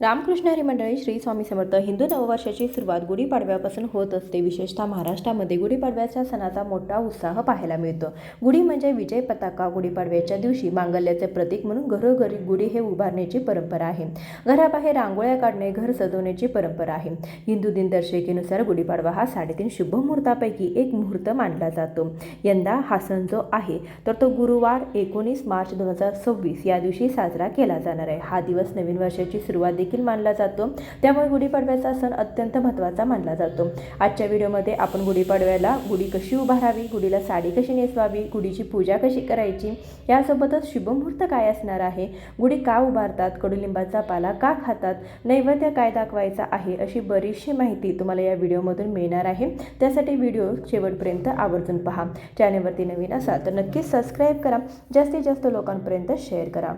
रामकृष्ण हरी मंडळी, श्री स्वामी समर्थ. हिंदू नववर्षाची सुरुवात गुढीपाडव्यापासून होत असते. विशेषतः महाराष्ट्रामध्ये गुढीपाडव्याच्या सणाचा मोठा उत्साह पाहायला मिळतो. गुढी म्हणजे विजय पताका. गुढीपाडव्याच्या दिवशी मांगल्याचे प्रतीक म्हणून घरोघरी गुढी हे उभारण्याची परंपरा आहे. घराबाहेर रांगोळ्या काढणे, घर सजवण्याची परंपरा आहे. हिंदू दिनदर्शिकेनुसार गुढीपाडवा हा 3.5 शुभ मुहूर्तापैकी एक मुहूर्त मानला जातो. यंदा हा सण जो आहे तर तो गुरुवार 19 मार्च 2026 या दिवशी साजरा केला जाणार आहे. हा दिवस नवीन वर्षाची सुरुवात देखील मानला जातो. त्यामुळे गुढीपाडव्याचा सण अत्यंत महत्त्वाचा मानला जातो. आजच्या व्हिडिओमध्ये आपण गुढीपाडव्याला गुढी कशी उभारावी, गुढीला साडी कशी नेसवावी, गुढीची पूजा कशी करायची, यासोबतच शुभमुहूर्त काय असणार आहे, गुढी का उभारतात, कडुलिंबाचा पाला का खातात, नैवेद्य काय दाखवायचा आहे, अशी बरीचशी माहिती तुम्हाला या व्हिडिओमधून मिळणार आहे. त्यासाठी व्हिडिओ शेवटपर्यंत आवर्जून पहा. चॅनलवरती नवीन असाल तर नक्कीच सबस्क्राईब करा. जास्तीत जास्त लोकांपर्यंत शेअर करा.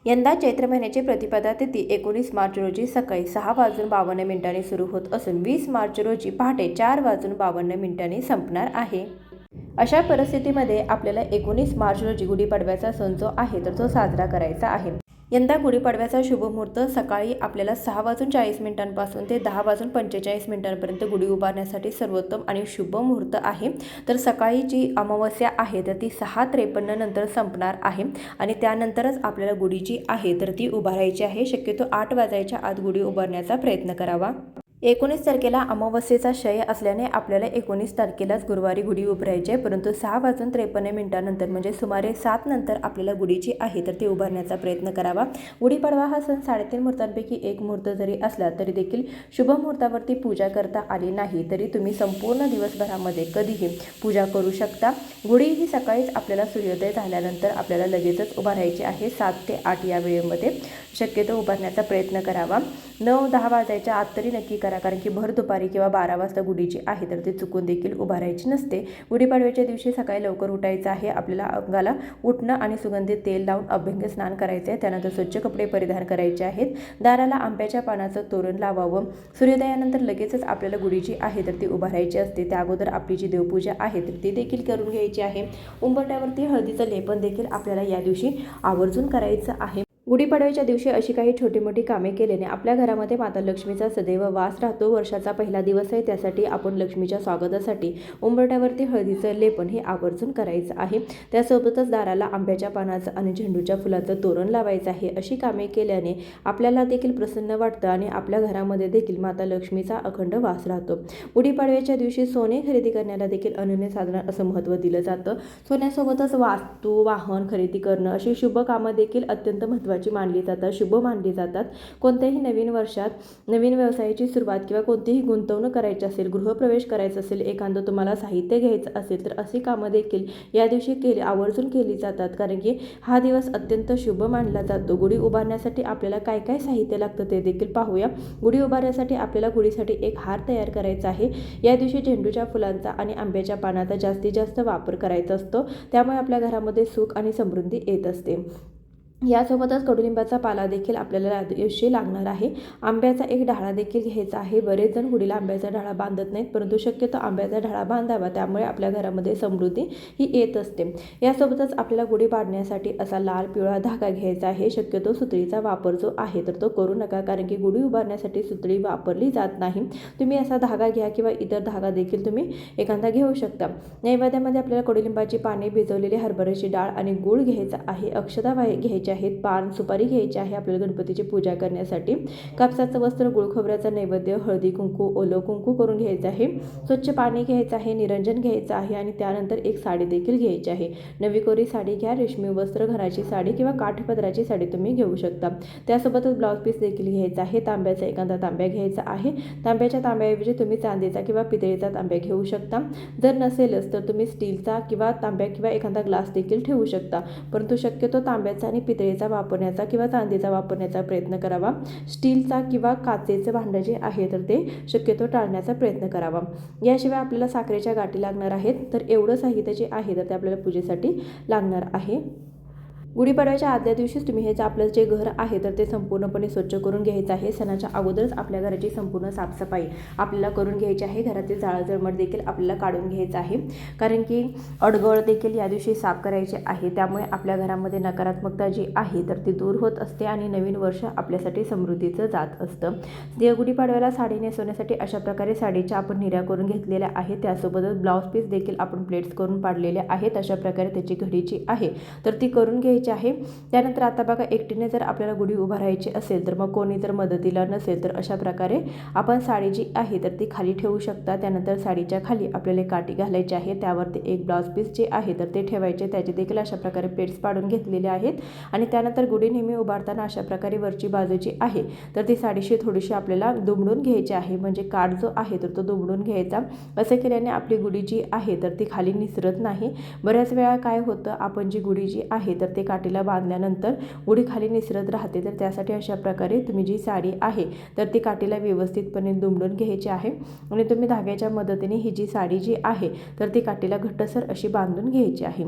यंदा चैत्र महिन्याची प्रतिपदा तिथी 19 मार्च रोजी सकाळी 6:52 सुरू होत असून 20 मार्च रोजी पहाटे 4:52 संपणार आहे. अशा परिस्थितीमध्ये आपल्याला 19 मार्च रोजी गुढीपाडव्याचा सण जो आहे तर तो साजरा करायचा आहे. यंदा गुढीपाडव्याचा शुभमुहूर्त सकाळी आपल्याला 6:40 ते 10:45 गुढी उभारण्यासाठी सर्वोत्तम आणि शुभ मुहूर्त आहे. तर सकाळी जी अमावस्या आहे तर ती 6:53 नंतर संपणार आहे आणि त्यानंतरच आपल्याला गुढी जी आहे तर ती उभारायची आहे. शक्यतो 8 वाजायच्या आत गुढी उभारण्याचा प्रयत्न करावा. 19 तारखेला अमावस्येचा क्षय असल्याने आपल्याला 19 तारखेलाच गुरुवारी गुढी उभारायची आहे. परंतु 6:53 नंतर म्हणजे सुमारे 7 नंतर आपल्याला गुढीची आहे तर ती उभारण्याचा प्रयत्न करावा. गुढीपाडवा हा सण 3.5 मुहूर्तांपैकी एक मुहूर्त जरी असला तरी देखील शुभ मुहूर्तावरती पूजा करता आली नाही तरी तुम्ही संपूर्ण दिवसभरामध्ये कधीही पूजा करू शकता. गुढी ही सकाळीच आपल्याला सूर्योदय झाल्यानंतर आपल्याला लगेचच उभारायची आहे. 7 ते 8 या वेळेमध्ये शक्यतो उभारण्याचा प्रयत्न करावा. 9-10 वाजायच्या आत तरी नक्की करा, कारण की भर दुपारी किंवा 12 वाजता गुढीची आहे तर ती चुकून देखील उभारायची नसते. गुढीपाडव्याच्या दिवशी सकाळी लवकर उठायचं आहे. आपल्याला अंगाला उठणं आणि सुगंधित तेल लावून अभ्यंग स्नान करायचे आहे. त्यानंतर स्वच्छ कपडे परिधान करायचे आहेत. दाराला आंब्याच्या पानाचं तोरण लावावं. सूर्योदयानंतर लगेचच आपल्याला गुढीची आहे तर ती उभारायची असते. त्या अगोदर आपली जी देवपूजा आहे तर ती देखील करून घ्यायची आहे. उंबरठ्यावरती हळदीचं लेपन देखील आपल्याला या दिवशी आवर्जून करायचं आहे. गुढीपाडव्याच्या दिवशी अशी काही छोटी मोठी कामे केल्याने आपल्या घरामध्ये माता लक्ष्मीचा सदैव वास राहतो. वर्षाचा पहिला दिवस आहे, त्यासाठी आपण लक्ष्मीच्या स्वागतासाठी उंबरठ्यावरती हळदीचं लेपन हे आवर्जून करायचं आहे. त्यासोबतच दाराला आंब्याच्या पानाचं आणि झेंडूच्या फुलाचं तोरण लावायचं आहे. अशी कामे केल्याने आपल्याला देखील प्रसन्न वाटतं आणि आपल्या घरामध्ये देखील माता लक्ष्मीचा अखंड वास राहतो. गुढीपाडव्याच्या दिवशी सोने खरेदी करण्याला देखील अनन्यसाधारण असं महत्त्व दिलं जातं. सोन्यासोबतच वास्तू, वाहन खरेदी करणं अशी शुभ कामं देखील अत्यंत महत्त्वाची मानली जातात, शुभ मानली जातात. कोणत्याही नवीन वर्षात नवीन व्यवसायाची सुरुवात किंवा कोणतीही गुंतवणूक करायची असेल, गृहप्रवेश करायचा असेल, एखादं तुम्हाला साहित्य घ्यायचं असेल तर अशी कामं देखील या दिवशी आवर्जून केली जातात, कारण की हा दिवस अत्यंत शुभ मानला जातो. गुढी उभारण्यासाठी आपल्याला काय काय साहित्य लागतं ते देखील पाहूया. गुढी उभारण्यासाठी आपल्याला गुढीसाठी एक हार तयार करायचा आहे. या दिवशी झेंडूच्या फुलांचा आणि आंब्याच्या पानाचा जास्तीत जास्त वापर करायचा असतो. त्यामुळे आपल्या घरामध्ये सुख आणि समृद्धी येत असते. यासोबतच कडुलिंबाचा पाला देखील आपल्याला दिवशी लागणार आहे. आंब्याचा एक ढाळा देखील घ्यायचा आहे. बरेच जण गुढीला आंब्याचा ढाळा बांधत नाहीत, परंतु शक्यतो आंब्याचा ढाळा बांधावा, त्यामुळे आपल्या घरामध्ये समृद्धी ही येत असते. यासोबतच आपल्याला गुढी बांधण्यासाठी असा लाल पिवळा धागा घ्यायचा आहे. शक्यतो सुतळीचा वापर जो आहे तर तो करू नका, कारण की गुढी उभारण्यासाठी सुतळी वापरली जात नाही. तुम्ही असा धागा घ्या किंवा इतर धागा देखील तुम्ही एखादा घेऊ शकता. नैवेद्यामध्ये आपल्याला कडुलिंबाची पाने, भिजवलेली हरभऱ्याची डाळ आणि गूळ घ्यायचा आहे. अक्षता घ्यायची आहेत, पान सुपारी घ्यायची आहे आपल्याला गणपतीची पूजा करण्यासाठी. कापसाचं वस्त्र, गुळ खोबऱ्याचा नैवेद्य, हळदी कुंकू, ओलं कुंकू करून घ्यायचं आहे. स्वच्छ पाणी घ्यायचं आहे, निरंजन घ्यायचं आहे आणि त्यानंतर एक साडी देखील घ्यायची आहे. नवी कोरी साडी घ्या, रेशमी वस्त्र, घराची साडी किंवा काठपदराची साडी तुम्ही घेऊ शकता. त्यासोबतच ब्लाऊज पीस देखील घ्यायचा आहे. तांब्याचा एखादा तांब्या घ्यायचा आहे. तांब्याच्या तांब्याऐवजी तुम्ही चांदीचा किंवा पितळेचा तांब्या घेऊ शकता. जर नसेलच तर तुम्ही स्टीलचा किंवा तांब्या किंवा एखादा ग्लास देखील ठेवू शकता, परंतु शक्यतो तांब्याचा आणि पितळेचा वापरण्याचा किंवा चांदीचा वापरण्याचा प्रयत्न करावा. स्टीलचा किंवा काचेचे भांडं जे आहे तर ते शक्यतो टाळण्याचा प्रयत्न करावा. याशिवाय आपल्याला साखरेच्या गाठी लागणार आहेत. तर एवढं साहित्य जे आहे तर ते आपल्याला पूजेसाठी लागणार आहे. गुढीपाडव्याच्या आदल्या दिवशीच तुम्ही हे जे आपलं जे घर आहे तर ते संपूर्णपणे स्वच्छ करून घ्यायचं आहे. सणाच्या अगोदरच आपल्या घराची संपूर्ण साफसफाई आपल्याला करून घ्यायची आहे. घरातील जाळं जळमट देखील आपल्याला काढून घ्यायचं आहे, कारण की अडगळ देखील या दिवशी साफ करायचे आहे. त्यामुळे आपल्या घरामध्ये नकारात्मकता जी आहे तर ती दूर होत असते आणि नवीन वर्ष आपल्यासाठी समृद्धीचं जात असतं. गुढीपाडव्याला साडी नेसवण्यासाठी अशा प्रकारे साडीच्या आपण निर्या करून घेतलेल्या आहेत. त्यासोबतच ब्लाऊज पीस देखील आपण प्लेट्स करून पाडलेले आहेत. अशा प्रकारे त्याची घडी जी आहे तर ती करून घ्यायची आहे. त्यानंतर आता बघा, एकटीने जर आपल्याला गुढी उभारायची असेल तर मग कोणी जर मदतीला नसेल तर अशा प्रकारे आपण साडी जी आहे तर ती खाली ठेवू शकता. त्यानंतर साडीच्या खाली आपल्याला काठी घालायची आहे, त्यावरती एक ब्लाऊज पीस जे आहे तर ते ठेवायचे. त्याचे देखील अशा प्रकारे प्लेट्स पाडून घेतलेले आहेत. आणि त्यानंतर गुढी नेहमी उभारताना अशा प्रकारे वरची बाजू जी आहे तर ती साडीशी थोडीशी आपल्याला दुमडून घ्यायची आहे, म्हणजे काठ जो आहे तर तो दुमडून घ्यायचा. असं केल्याने आपली गुढी जी आहे तर ती खाली निसरत नाही. बऱ्याच वेळा काय होतं, आपण जी गुढी जी आहे तर ते काठीला बांधल्यानंतर गुढी खाली निसरत राहते. तर त्यासाठी अशा प्रकारे तुम्ही जी साडी आहे तर ती काठीला व्यवस्थितपणे दुमडून घ्यायची आहे आणि तुम्ही धाग्याच्या मदतीने ही जी साडी जी आहे तर ती काठीला घट्टसर अशी बांधून घ्यायची आहे.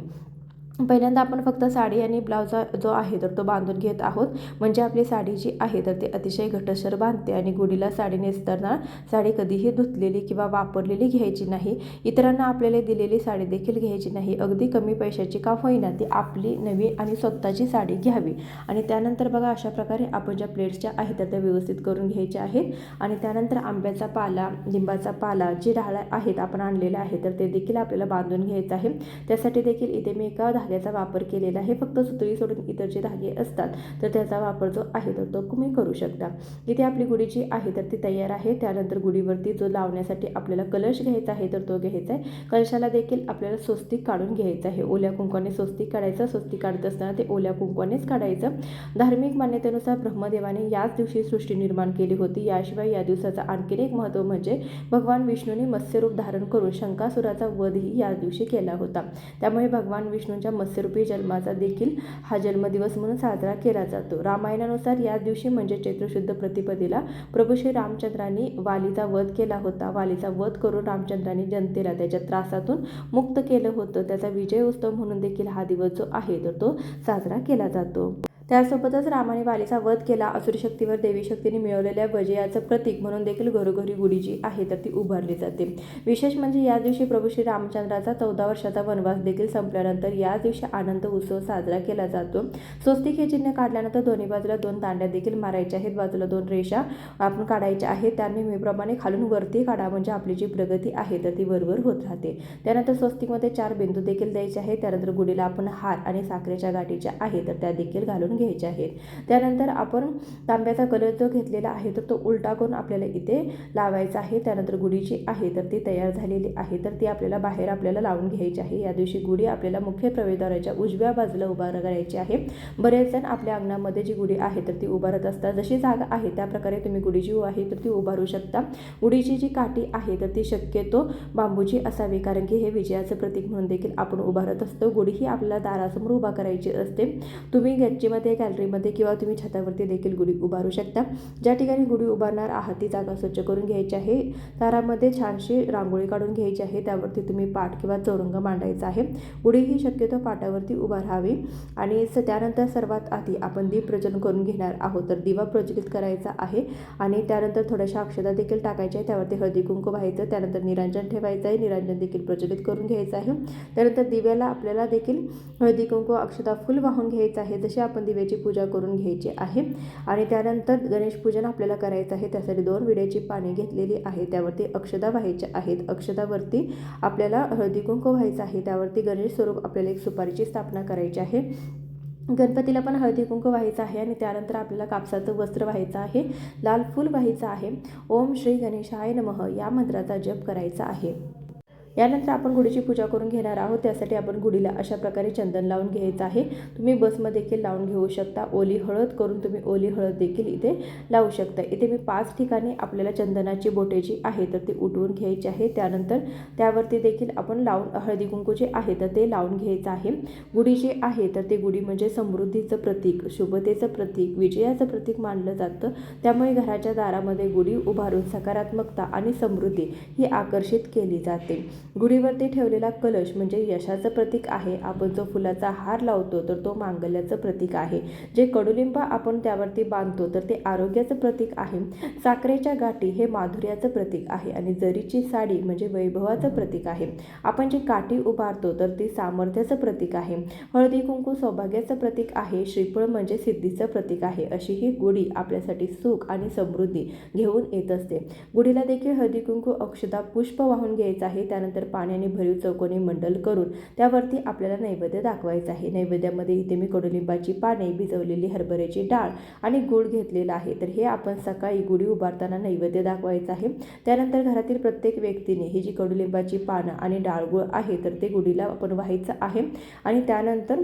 पहिल्यांदा आपण फक्त साडी आणि ब्लाउज जो आहे तर तो बांधून घेत आहोत, म्हणजे आपली साडी जी आहे तर ती अतिशय घट्टसर बांधते. आणि गुढीला साडी नेसताना साडी कधीही धुतलेली किंवा वापरलेली घ्यायची नाही. इतरांना आपल्याला दिलेली साडी देखील घ्यायची नाही. अगदी कमी पैशाची का होईना ती आपली नवी आणि स्वतःची साडी घ्यावी. आणि त्यानंतर बघा, अशा प्रकारे आपण ज्या प्लेट्सच्या आहेत तर त्या व्यवस्थित करून घ्यायच्या आहेत. आणि त्यानंतर आंब्याचा पाला, लिंबाचा पाला, जी डाळ्या आहेत आपण आणलेल्या आहेत तर ते देखील आपल्याला बांधून घ्यायचं आहे. त्यासाठी देखील इथे मी एका धाग्याचा वापर केलेला आहे. फक्त सुतळी सोडून इतर जे धागे असतात तर त्याचा वापर जो आहे तर तो तुम्ही करू शकता. इथे आपली गुढी जी आहे तर ती तयार आहे. त्यानंतर गुढीवरती जो लावण्यासाठी आपल्याला कलश घ्यायचा आहे तर तो घ्यायचा आहे. कलशाला देखील आपल्याला स्वस्तिक काढून घ्यायचं आहे. ओल्या कुंकवाने स्वस्तिक काढायचं. स्वस्तिक काढत असताना ते ओल्या कुंकवानेच काढायचं. धार्मिक मान्यतेनुसार ब्रह्मदेवाने याच दिवशी सृष्टी निर्माण केली होती. याशिवाय या दिवसाचं आणखीन एक महत्त्व म्हणजे भगवान विष्णूंनी मत्स्यरूप धारण करून शंकासुराचा वधही याच दिवशी केला होता. त्यामुळे भगवान विष्णूंच्या मत्स्यरूपी जन्माचा देखील हा जन्मदिवस म्हणून साजरा केला जातो. रामायणानुसार याच दिवशी म्हणजे चैत्र शुद्ध प्रतिपदेला प्रभू श्री रामचंद्रांनी वालीचा वध केला होता. वालीचा वध करून रामचंद्रांनी जनतेला त्याच्या त्रासातून मुक्त केलं होतं. त्याचा विजय उत्सव म्हणून देखील हा दिवस जो आहे तर तो साजरा केला जातो. त्यासोबतच रामाने वालीचा वध केला. असुरी शक्तीवर देवी शक्तीने मिळवलेल्या विजयाचं प्रतीक म्हणून देखील घरोघरी गुढी जी आहे तर ती उभारली जाते. विशेष म्हणजे या दिवशी प्रभू श्री रामचंद्राचा 14 वर्षाचा वनवास देखील संपल्यानंतर याच दिवशी आनंद उत्सव साजरा केला जातो. स्वस्तिक हे चिन्ह काढल्यानंतर दोन्ही बाजूला 2 दांड्या देखील मारायच्या आहेत. बाजूला 2 रेषा आपण काढायच्या आहेत. त्या नेहमीप्रमाणे खालून वरती काढा, म्हणजे आपली जी प्रगती आहे तर ती वरवर होत राहते. त्यानंतर स्वस्तिकमध्ये 4 बिंदू देखील द्यायचे आहेत. त्यानंतर गुढीला आपण हार आणि साखरेच्या गाठीच्या आहे तर त्या देखील घालून घ्यायचे आहेत. त्यानंतर आपण तांब्याचा कलश जो घेतलेला आहे तर तो उलटा करून आपल्याला इथे लावायचा आहे. त्यानंतर गुढी जी आहे तर ती तयार झालेली आहे तर ती आपल्याला बाहेर आपल्याला लावून घ्यायची आहे. या दिवशी गुढी आपल्याला मुख्य प्रवेशद्वाराच्या उजव्या बाजूला उभार करायची आहे. बरेच जण आपल्या अंगणामध्ये जी गुढी आहे तर ती उभारत असतात. जशी जागा आहे त्या प्रकारे तुम्ही गुढी जी आहे तर ती उभारू शकता. गुढीची जी काठी आहे तर ती शक्यतो बांबूची असावी, कारण की हे विजयाचं प्रतीक म्हणून देखील आपण उभारत असतो. गुढी ही आपल्याला दारासमोर उभा करायची असते. तुम्ही गच्चीमध्ये, गॅलरीमध्ये किंवा तुम्ही छतावरती देखील गुढी उभारू शकता. ज्या ठिकाणी गुढी उभारणार आहात ती जागा स्वच्छ करून घ्यायची आहे. दारामध्ये छानशी रांगोळी काढून घ्यायची आहे. त्यावरती तुम्ही पाट किंवा चौरंग मांडायचा आहे. गुढी ही शक्यतो पाटावरती उभा राहावी. आणि त्यानंतर सर्वात आधी आपण दीप प्रज्वलन करून घेणार आहोत. तर दिवा प्रज्वलित करायचा आहे आणि त्यानंतर थोड्याशा अक्षता देखील टाकायच्या आहे. त्यावरती हळदी कुंकू व्हायचं. त्यानंतर निरांजन ठेवायचं आहे. निरांजन देखील प्रज्वलित करून घ्यायचं आहे. त्यानंतर दिव्याला आपल्याला देखील हळदी कुंकू, अक्षता, फुल वाहून घ्यायचं आहे. जशी आपण दिव्याची पूजा करून घ्यायची आहे. आणि त्यानंतर गणेश पूजन आपल्याला करायचं आहे. त्यासाठी 2 विड्याची पाने घेतलेली आहे. त्यावरती अक्षता व्हायच्या आहेत. अक्षतावरती आपल्याला हळदी कुंकू व्हायचं आहे. त्यावरती गणेश स्वरूप आपल्याला एक सुपारीची स्थापना करायची आहे. गणपतीला पण हळदी कुंकू व्हायचं आहे. आणि त्यानंतर आपल्याला कापसाचं वस्त्र व्हायचं आहे. लाल फूल व्हायचं आहे. ओम श्री गणेशाय नमः या मंत्राचा जप करायचा आहे. यानंतर आपण गुढीची पूजा करून घेणार आहोत. त्यासाठी आपण गुढीला अशा प्रकारे चंदन लावून घ्यायचं आहे. तुम्ही बसमध्ये देखील लावून घेऊ शकता. ओली हळद करून तुम्ही ओली हळद देखील इथे लावू शकता. इथे मी 5 ठिकाणी आपल्याला चंदनाची बोटे जी आहे तर ती उठवून घ्यायची आहे. त्यानंतर त्यावरती देखील आपण लावून हळदी कुंकू जे आहे तर ते लावून घ्यायचं आहे. गुढी जी आहे तर ते गुढी म्हणजे समृद्धीचं प्रतीक, शुभतेचं प्रतीक, विजयाचं प्रतीक मानलं जातं. त्यामुळे घराच्या दारामध्ये गुढी उभारून सकारात्मकता आणि समृद्धी ही आकर्षित केली जाते. गुढीवरती ठेवलेला कलश म्हणजे यशाचं प्रतीक आहे. आपण जो फुलाचा हार लावतो तर तो मांगल्याचं प्रतीक आहे. जे कडुलिंब आपण त्यावरती बांधतो तर ते आरोग्याचं प्रतीक आहे. साखरेच्या गाठी हे माधुर्याचं प्रतीक आहे आणि जरीची साडी म्हणजे वैभवाचं प्रतीक आहे. आपण जी काठी उभारतो तर ती सामर्थ्याचं प्रतीक आहे. हळदी कुंकू सौभाग्याचं प्रतीक आहे. श्रीफळ म्हणजे सिद्धीचं प्रतीक आहे. अशी ही गुढी आपल्यासाठी सुख आणि समृद्धी घेऊन येत असते. गुढीला देखील हळदी कुंकू अक्षता पुष्प वाहून घ्यायचं आहे. त्यानंतर पाण्याने भरीव चौकोनी मंडल करून त्यावरती आपल्याला नैवेद्य दाखवायचं आहे. नैवेद्यामध्ये इथे मी कडुलिंबाची पाने, भिजवलेली हरभऱ्याची डाळ आणि गूळ घेतलेला आहे. तर हे आपण सकाळी गुढी उभारताना नैवेद्य दाखवायचं आहे. त्यानंतर घरातील प्रत्येक व्यक्तीने ही जी कडुलिंबाची पानं आणि डाळगुळ आहे तर ते गुढीला आपण व्हायचं आहे आणि त्यानंतर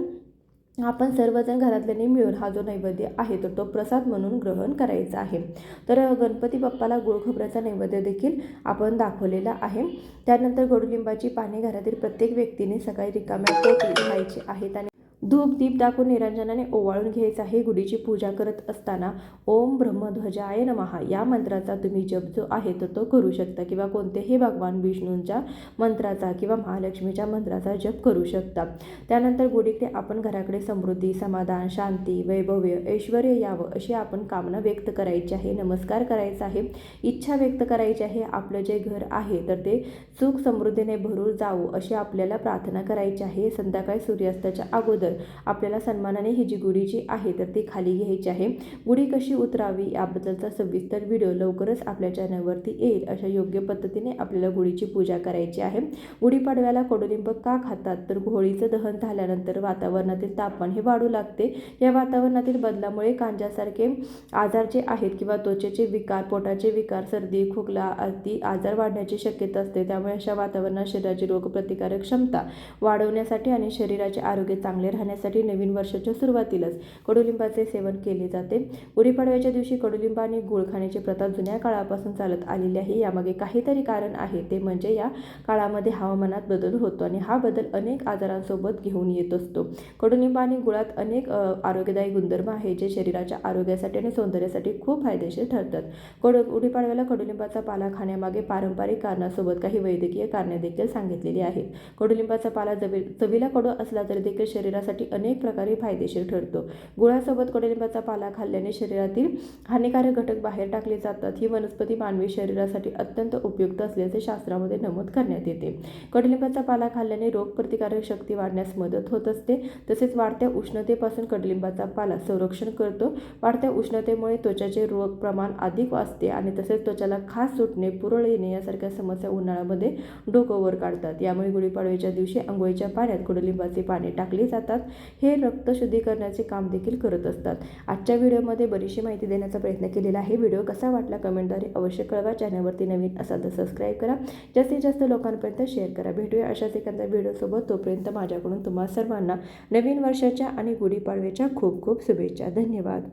आपण सर्वजण घरातल्यांनी मिळून हा जो नैवेद्य आहे तर तो प्रसाद म्हणून ग्रहण करायचा आहे. तर गणपती बाप्पाला गुळ खोबऱ्याचा नैवेद्य देखील आपण दाखवलेला आहे. त्यानंतर कडुलिंबाची पाने घरातील प्रत्येक व्यक्तीने सकाळी रिकाम्या पोटी घ्यायची आहेत आणि धूप दीप दाखवून निरंजनाने ओवाळून घ्यायचं आहे. गुढीची पूजा करत असताना ओम ब्रह्मध्वजाय नमः या मंत्राचा तुम्ही जप जो आहे तर तो करू शकता किंवा कोणत्याही भगवान विष्णूंच्या मंत्राचा किंवा महालक्ष्मीच्या मंत्राचा जप करू शकता. त्यानंतर गुढीकडे आपण घराकडे समृद्धी, समाधान, शांती, वैभव्य, ऐश्वर यावं अशी आपण कामना व्यक्त करायची आहे. नमस्कार करायचा आहे. इच्छा व्यक्त करायची आहे. आपलं जे घर आहे तर ते सुख समृद्धीने भरून जावं अशी आपल्याला प्रार्थना करायची आहे. संध्याकाळी सूर्यास्ताच्या अगोदर आपल्याला सन्मानाने ही जी गुढी जी आहे तर ती खाली घ्यायची आहे. गुढी कशी उतरावी याबद्दलचा सविस्तर व्हिडिओ लवकरच आपल्या चॅनलवरती येईल. अशा योग्य पद्धतीने आपल्याला गुढीची पूजा करायची आहे. गुढीपाडव्याला कडुलिंब का खातात तर होळीचं दहन झाल्यानंतर वातावरणातील तापमान हे वाढू लागते. या वातावरणातील बदलामुळे कांजासारखे आजार जे आहेत किंवा त्वचेचे विकार, पोटाचे विकार, सर्दी, खोकला आदी आजार वाढण्याची शक्यता असते. त्यामुळे अशा वातावरणात शरीराची रोगप्रतिकारक क्षमता वाढवण्यासाठी आणि शरीराचे आरोग्य चांगले राहण्यासाठी नवीन वर्षाच्या सुरुवातीलाच कडुलिंबाचे सेवन केले जाते. गुढीपाडव्याच्या दिवशी कडुलिंब आणि गूळ खाण्याची प्रथा जुन्या काळापासून चालत आलेली आहे. यामागे काहीतरी कारण आहे. ते म्हणजे या काळामध्ये हवामानात बदल होतो आणि हा बदल अनेक आजारांसोबत घेऊन येत असतो. कडुलिंब आणि गुळात अनेक आरोग्यदायी गुणधर्म आहेत जे शरीराच्या आरोग्यासाठी आणि सौंदर्यासाठी खूप फायदेशीर ठरतात. गुढीपाडव्याला कडुलिंबाचा पाला खाण्यामागे पारंपरिक कारणासोबत काही वैद्यकीय कारणे देखील सांगितलेली आहेत. कडुलिंबाचा पाला चवीला कडू असला तरी देखील शरीरासाठी अनेक प्रकारे फायदेशीर ठरतो. गुळासोबत कडुलिंबाचा पाला खाल्ल्याने शरीरातील हानिकारक घटक बाहेर टाकले जातात. ही वनस्पती मानवी शरीरासाठी अत्यंत उपयुक्त असल्याचे शास्त्रामध्ये नमूद करण्यात येते. कडुलिंबाचा पाला खाल्ल्याने रोगप्रतिकारक शक्ती वाढण्यास मदत होत असते. तसेच वाढत्या उष्णतेपासून कडुलिंबाचा पाला संरक्षण करतो. वाढत्या उष्णतेमुळे त्वचाचे रोग प्रमाण अधिक वाढते आणि तसेच त्वचाला खाज सुटणे, पुरळ येणे यासारख्या समस्या उन्हाळ्यामध्ये डोकं वर काढतात. यामुळे गुढीपाडव्याच्या दिवशी अंघोळीच्या पाण्यात कडुलिंबाचे पाने टाकली जातात. हे रक्त शुद्धीकरणाचे काम देखील करत असतात. आजच्या व्हिडिओमध्ये बरीचशी माहिती देण्याचा प्रयत्न केलेला आहे. व्हिडिओ कसा वाटला कमेंटद्वारे अवश्य कळवा. चॅनलवरती नवीन असाल तर सबस्क्राईब करा. जास्तीत जास्त लोकांपर्यंत शेअर करा. भेटूया अशाच एखाद्या व्हिडिओसोबत. तोपर्यंत माझ्याकडून तुम्हा सर्वांना नवीन वर्षाच्या आणि गुढीपाडव्याच्या खूप खूप शुभेच्छा. धन्यवाद.